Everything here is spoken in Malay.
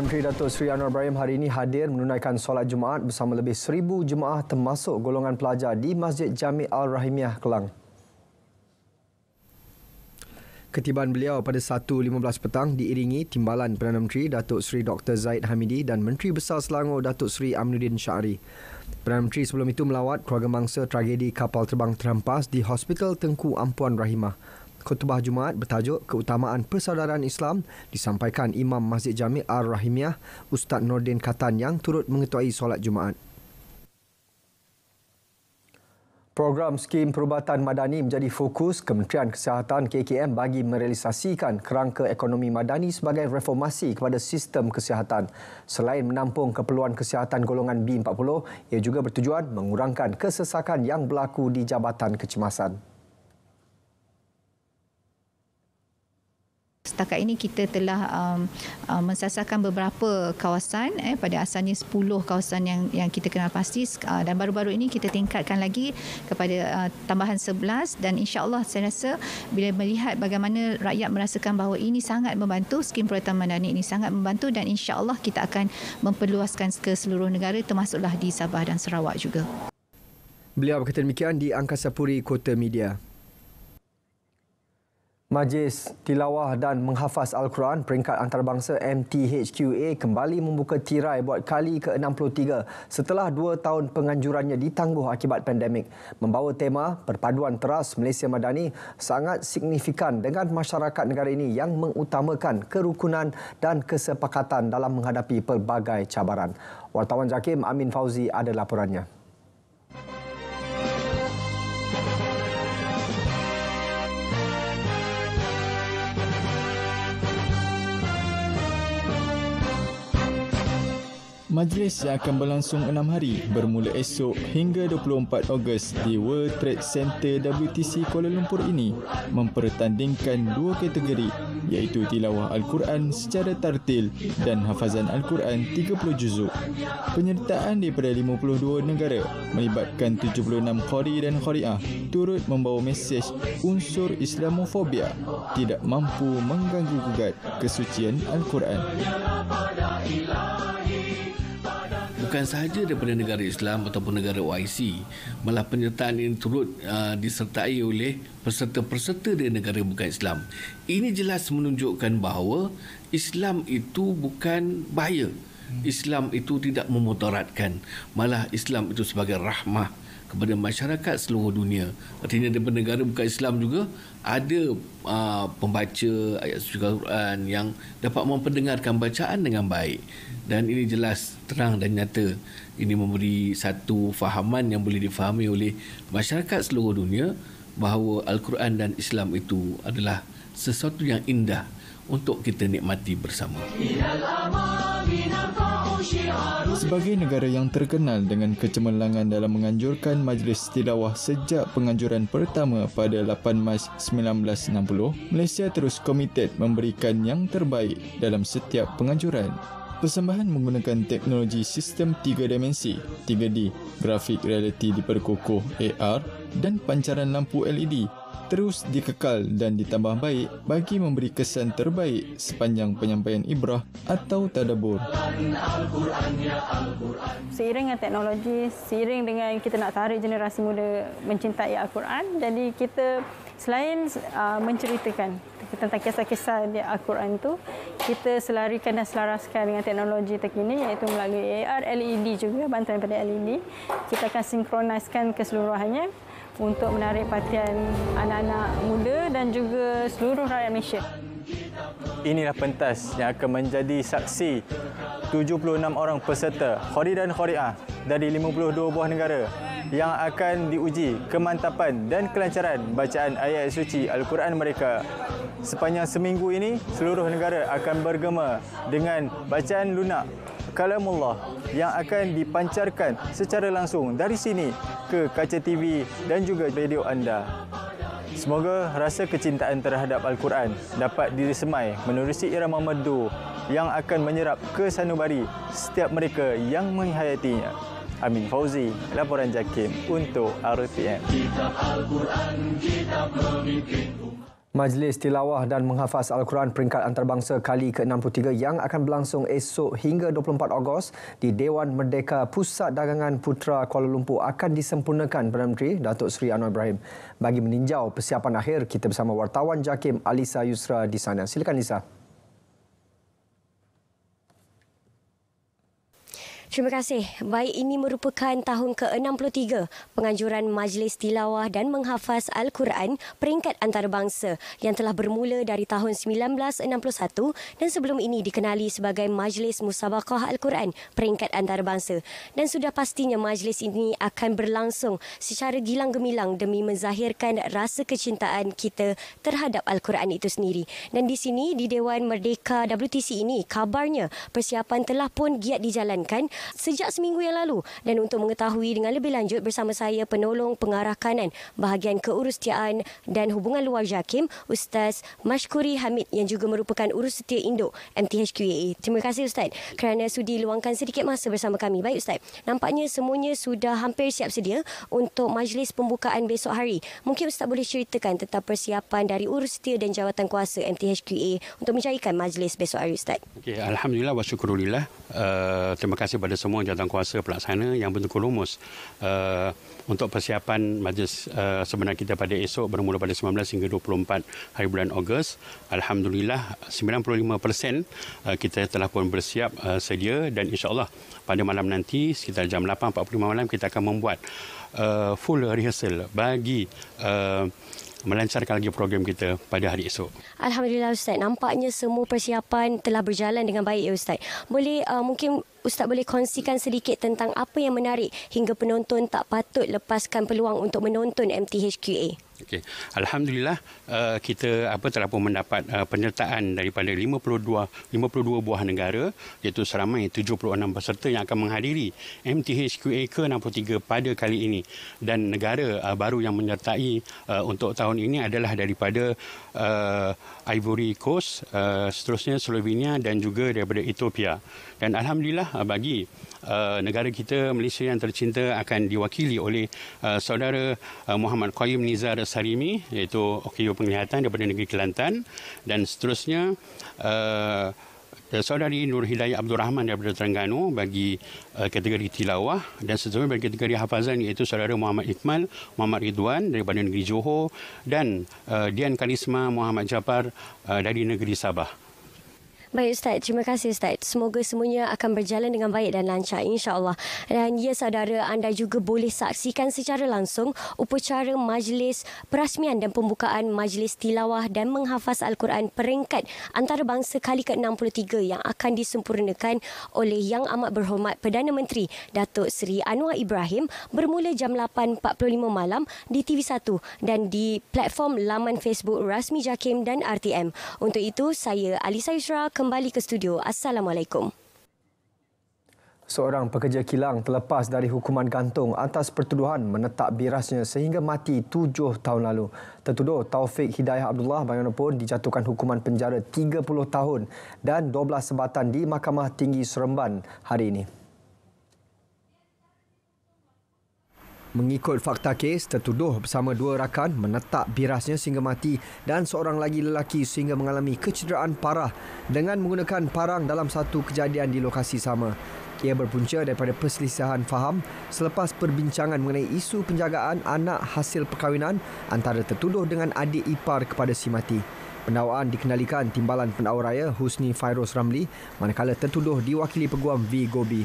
Perdana Menteri Datuk Seri Anwar Ibrahim hari ini hadir menunaikan solat Jumaat bersama lebih 1,000 jemaah termasuk golongan pelajar di Masjid Jami' Al-Rahimiah, Kelang. Ketibaan beliau pada 1.15 petang diiringi timbalan Perdana Menteri Datuk Seri Dr. Zahid Hamidi dan Menteri Besar Selangor Datuk Seri Aminuddin Syari. Perdana Menteri sebelum itu melawat keluarga mangsa tragedi kapal terbang terhempas di Hospital Tengku Ampuan Rahimah. Khutbah Jumaat bertajuk Keutamaan Persaudaraan Islam disampaikan Imam Masjid Jami' Al-Rahimiah Ustaz Nordin Katan yang turut mengetuai solat Jumaat. Program Skim Perubatan Madani menjadi fokus Kementerian Kesihatan KKM bagi merealisasikan kerangka ekonomi madani sebagai reformasi kepada sistem kesihatan. Selain menampung keperluan kesihatan golongan B40, ia juga bertujuan mengurangkan kesesakan yang berlaku di Jabatan Kecemasan. Setakat ini kita telah mensasarkan beberapa kawasan, pada asalnya 10 kawasan yang kita kenal pasti, dan baru-baru ini kita tingkatkan lagi kepada tambahan 11, dan insya-Allah saya rasa bila melihat bagaimana rakyat merasakan bahawa ini sangat membantu, skim perubatan madani ini sangat membantu, dan insya-Allah kita akan memperluaskan ke seluruh negara termasuklah di Sabah dan Sarawak juga. Beliau berkata demikian di Angkasa Puri Kota Media. Majlis Tilawah dan Menghafaz Al-Quran peringkat antarabangsa MTHQA kembali membuka tirai buat kali ke-63 setelah 2 tahun penganjurannya ditangguh akibat pandemik. Membawa tema Perpaduan Teras Malaysia Madani sangat signifikan dengan masyarakat negara ini yang mengutamakan kerukunan dan kesepakatan dalam menghadapi pelbagai cabaran. Wartawan JAKIM Amin Fauzi ada laporannya. Majlis yang akan berlangsung 6 hari bermula esok hingga 24 Ogos di World Trade Center WTC Kuala Lumpur ini mempertandingkan 2 kategori iaitu tilawah Al-Quran secara tartil dan hafazan Al-Quran 30 juzuk. Penyertaan daripada 52 negara melibatkan 76 qari dan qari'ah turut membawa mesej unsur Islamofobia tidak mampu mengganggu-gugat kesucian Al-Quran. Bukan sahaja daripada negara Islam ataupun negara OIC, malah penyertaan ini turut disertai oleh peserta-peserta dari negara bukan Islam. Ini jelas menunjukkan bahawa Islam itu bukan bahaya. Islam itu tidak memudaratkan, malah Islam itu sebagai rahmah kepada masyarakat seluruh dunia. Artinya daripada negara bukan Islam juga ada pembaca ayat suci Al-Quran yang dapat memperdengarkan bacaan dengan baik. Dan ini jelas, terang dan nyata. Ini memberi satu fahaman yang boleh difahami oleh masyarakat seluruh dunia bahawa Al-Quran dan Islam itu adalah sesuatu yang indah untuk kita nikmati bersama. Sebagai negara yang terkenal dengan kecemerlangan dalam menganjurkan majlis tilawah sejak penganjuran pertama pada 8 Mac 1960, Malaysia terus komited memberikan yang terbaik dalam setiap penganjuran. Persembahan menggunakan teknologi sistem 3 dimensi, 3D, grafik realiti diperkukuh AR dan pancaran lampu LED terus dikekal dan ditambah baik bagi memberi kesan terbaik sepanjang penyampaian ibrah atau tadabbur. Seiring dengan teknologi, seiring dengan kita nak tarik generasi muda mencintai Al-Quran, jadi kita selain menceritakan tentang kisah-kisah di Al-Quran itu, kita selarikan dan selaraskan dengan teknologi terkini iaitu melalui AR, LED juga, bantuan daripada LED. Kita akan sinkroniskan keseluruhannya untuk menarik perhatian anak-anak muda dan juga seluruh rakyat Malaysia. Inilah pentas yang akan menjadi saksi 76 orang peserta qari dan qari'ah dari 52 buah negara yang akan diuji kemantapan dan kelancaran bacaan ayat suci Al-Quran mereka. Sepanjang seminggu ini, seluruh negara akan bergema dengan bacaan lunak Kalamullah yang akan dipancarkan secara langsung dari sini ke kaca TV dan juga radio anda. Semoga rasa kecintaan terhadap Al-Quran dapat disemai menerusi irama merdu yang akan menyerap ke sanubari setiap mereka yang menghayatinya. Amin Fauzi, laporan JAKIM untuk RTM. Majlis Tilawah dan Menghafaz Al-Quran peringkat antarabangsa kali ke-63 yang akan berlangsung esok hingga 24 Ogos di Dewan Merdeka Pusat Dagangan Putra Kuala Lumpur akan disempurnakan Perdana Menteri Datuk Seri Anwar Ibrahim. Bagi meninjau persiapan akhir, kita bersama wartawan JAKIM Alisa Yusra di sana. Silakan Lisa. Terima kasih. Baik, ini merupakan tahun ke-63 penganjuran Majlis Tilawah dan Menghafaz Al-Quran peringkat antarabangsa yang telah bermula dari tahun 1961 dan sebelum ini dikenali sebagai Majlis Musabaqah Al-Quran peringkat antarabangsa. Dan sudah pastinya majlis ini akan berlangsung secara gilang-gemilang demi menzahirkan rasa kecintaan kita terhadap Al-Quran itu sendiri. Dan di sini, di Dewan Merdeka WTC ini, kabarnya persiapan telah pun giat dijalankan sejak seminggu yang lalu. Dan untuk mengetahui dengan lebih lanjut, bersama saya penolong pengarah kanan bahagian keurusetiaan dan hubungan luar JAKIM, Ustaz Mashkuri Hamid yang juga merupakan urus setia induk MTHQAA. Terima kasih Ustaz kerana sudi luangkan sedikit masa bersama kami. Baik Ustaz, nampaknya semuanya sudah hampir siap sedia untuk majlis pembukaan besok hari. Mungkin Ustaz boleh ceritakan tentang persiapan dari urus setia dan jawatan kuasa MTHQAA untuk menjadikan majlis besok hari Ustaz. Okay, Alhamdulillah wa syukurillah. Terima kasih kepada semua jawatankuasa pelaksana yang betul-betul rumus untuk persiapan majlis sebenar kita pada esok bermula pada 19 hingga 24 hari bulan Ogos. Alhamdulillah 95% kita telah pun bersiap sedia dan insya-Allah pada malam nanti sekitar jam 8.45 malam kita akan membuat full rehearsal bagi melancarkan lagi program kita pada hari esok. Alhamdulillah Ustaz, nampaknya semua persiapan telah berjalan dengan baik ya Ustaz. Boleh mungkin Ustaz boleh kongsikan sedikit tentang apa yang menarik hingga penonton tak patut lepaskan peluang untuk menonton MTHQAA. Okey, alhamdulillah kita telah pun mendapat penyertaan daripada 52 buah negara, iaitu seramai 76 peserta yang akan menghadiri MTHQAA ke-63 pada kali ini. Dan negara baru yang menyertai untuk tahun ini adalah daripada Ivory Coast, seterusnya Slovenia dan juga daripada Ethiopia. Dan alhamdulillah bagi negara kita Malaysia yang tercinta akan diwakili oleh saudara Muhammad Qayyum Nizar Sarimi, iaitu OKU Penglihatan daripada negeri Kelantan, dan seterusnya saudari Nur Hidayah Abdul Rahman daripada Terengganu bagi kategori tilawah, dan seterusnya bagi kategori hafazan iaitu saudara Muhammad Iqmal Muhammad Ridwan daripada negeri Johor, dan Dian Karisma Muhammad Jafar dari negeri Sabah. Baik Ustaz, terima kasih Ustaz. Semoga semuanya akan berjalan dengan baik dan lancar insya-Allah. Dan ya saudara, anda juga boleh saksikan secara langsung upacara majlis perasmian dan pembukaan Majlis Tilawah dan Menghafaz Al-Quran peringkat antarabangsa kali ke-63 yang akan disempurnakan oleh Yang Amat Berhormat Perdana Menteri Datuk Seri Anwar Ibrahim bermula jam 8.45 malam di TV1 dan di platform laman Facebook rasmi JAKIM dan RTM. Untuk itu, saya Alisa Yusra kembali ke studio. Assalamualaikum. Seorang pekerja kilang terlepas dari hukuman gantung atas pertuduhan menetak birasnya sehingga mati 7 tahun lalu. Tertuduh Taufik Hidayah Abdullah bagaimanapun dijatuhkan hukuman penjara 30 tahun dan 12 sebatan di Mahkamah Tinggi Seremban hari ini. Mengikut fakta kes, tertuduh bersama 2 rakan menetak birasnya sehingga mati dan seorang lagi lelaki sehingga mengalami kecederaan parah dengan menggunakan parang dalam satu kejadian di lokasi sama. Ia berpunca daripada perselisihan faham selepas perbincangan mengenai isu penjagaan anak hasil perkahwinan antara tertuduh dengan adik ipar kepada si mati. Pendakwaan dikendalikan Timbalan Pendakwa Raya Husni Fairuz Ramli manakala tertuduh diwakili Peguam V. Gobi.